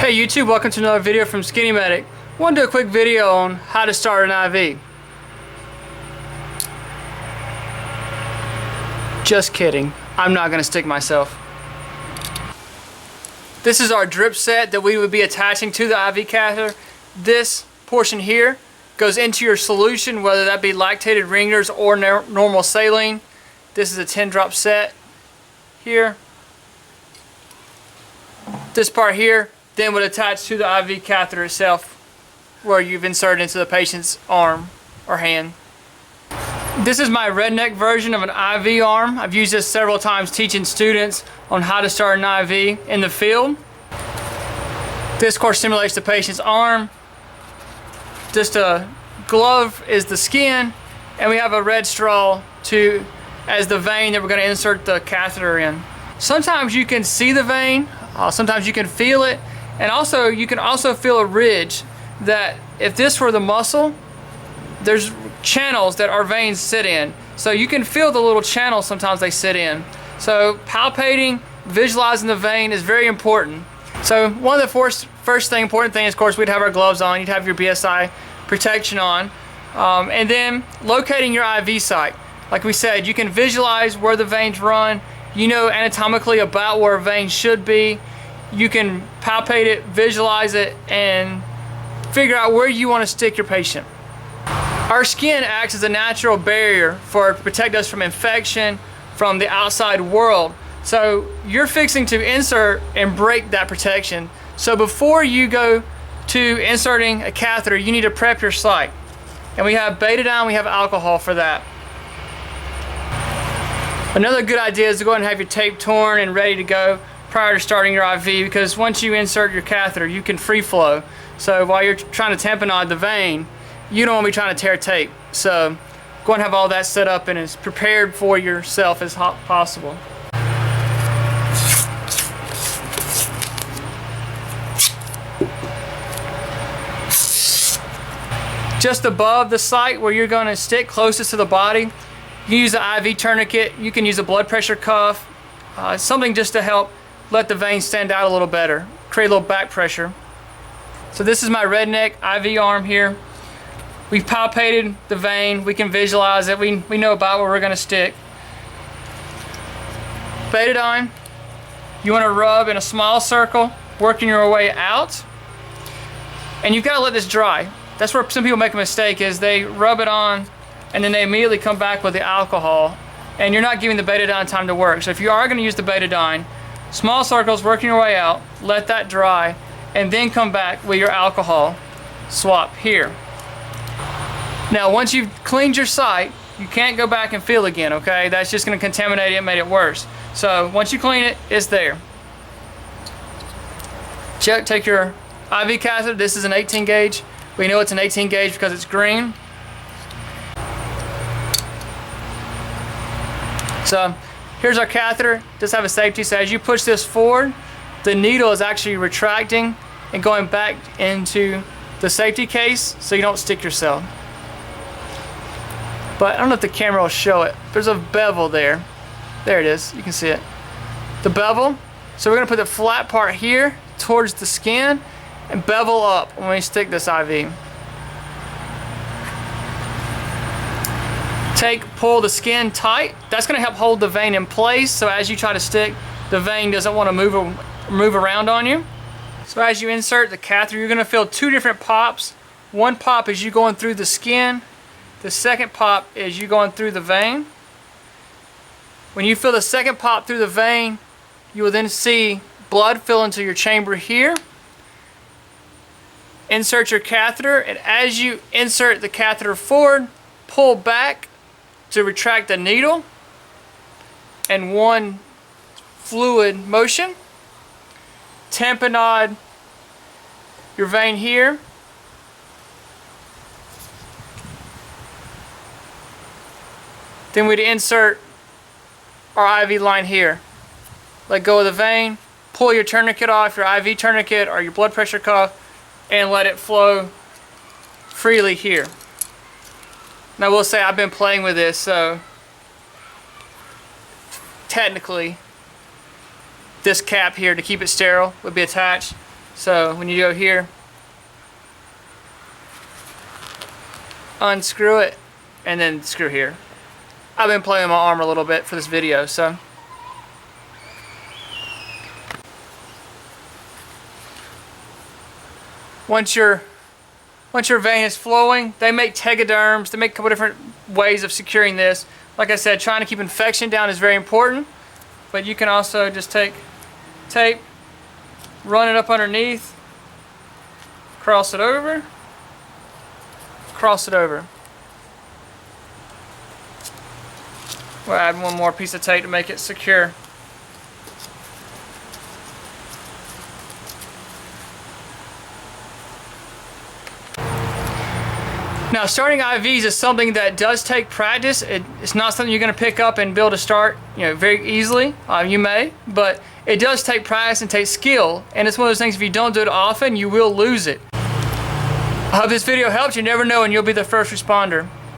Hey YouTube, welcome to another video from SkinnyMedic. I want to do a quick video on how to start an IV. Just kidding, I'm not going to stick myself. This is our drip set that we would be attaching to the IV catheter. This portion here goes into your solution, whether that be lactated ringers or normal saline. This is a 10-drop set here. This part here then would attach to the IV catheter itself, where you've inserted into the patient's arm or hand. This is my redneck version of an IV arm. I've used this several times teaching students on how to start an IV in the field. This of course simulates the patient's arm. Just a glove is the skin, and we have a red straw as the vein that we're going to insert the catheter in. Sometimes you can see the vein, sometimes you can feel it, and also you can also feel a ridge that if this were the muscle, there's channels that our veins sit in. So you can feel the little channels sometimes they sit in. So palpating, visualizing the vein is very important. So one of the first important thing is, of course, we'd have our gloves on, you'd have your BSI protection on, and then locating your IV site. Like we said, you can visualize where the veins run. You know anatomically about where a vein should be. You can palpate it, visualize it, and figure out where you want to stick your patient. Our skin acts as a natural barrier to protect us from infection from the outside world. So you're fixing to insert and break that protection. So before you go to inserting a catheter, you need to prep your site. And we have betadine, we have alcohol for that. Another good idea is to go ahead and have your tape torn and ready to go prior to starting your IV, because once you insert your catheter, you can free flow. So while you're trying to tamponade the vein, you don't want to be trying to tear tape. So go ahead and have all that set up and as prepared for yourself as possible. Just above the site where you're going to stick closest to the body, you can use an IV tourniquet, you can use a blood pressure cuff, something just to help let the vein stand out a little better, create a little back pressure. So this is my redneck IV arm here. We've palpated the vein, we can visualize it, we know about where we're going to stick. Betadine, you want to rub in a small circle, working your way out, and you've got to let this dry. That's where some people make a mistake, is they rub it on and then they immediately come back with the alcohol, and you're not giving the betadine time to work. So if you are going to use the betadine, small circles, working your way out, let that dry, and then come back with your alcohol swap here. Now once you've cleaned your site, you can't go back and feel again, okay? That's just going to contaminate it and make it worse. So once you clean it, it's there. Take your IV catheter. This is an 18 gauge. We know it's an 18 gauge because it's green. So here's our catheter. Just have a safety. So as you push this forward, the needle is actually retracting and going back into the safety case so you don't stick yourself. But I don't know if the camera will show it. There's a bevel there. There it is. You can see it. The bevel. So we're going to put the flat part here towards the skin and bevel up when we stick this IV. Pull the skin tight. That's going to help hold the vein in place, so as you try to stick, the vein doesn't want to move around on you. So as you insert the catheter, you're going to feel two different pops. One pop is you going through the skin. The second pop is you going through the vein. When you feel the second pop through the vein, you will then see blood fill into your chamber here. Insert your catheter, and as you insert the catheter forward, pull back to retract the needle in one fluid motion. Tamponade your vein here. Then we'd insert our IV line here. Let go of the vein, pull your tourniquet off, your IV tourniquet or your blood pressure cuff, and let it flow freely here. Now I will say I've been playing with this, so technically this cap here to keep it sterile would be attached. So when you go here, unscrew it, and then screw here. I've been playing with my arm a little bit for this video, so. Once your vein is flowing, they make tegaderms. They make a couple different ways of securing this. Like I said, trying to keep infection down is very important, but you can also just take tape, run it up underneath, cross it over, cross it over. We'll add one more piece of tape to make it secure. Now, starting IVs is something that does take practice. It's not something you're going to pick up and be able to start, very easily. You may, but it does take practice and take skill. And it's one of those things, if you don't do it often, you will lose it. I hope this video helps. You never know, and you'll be the first responder.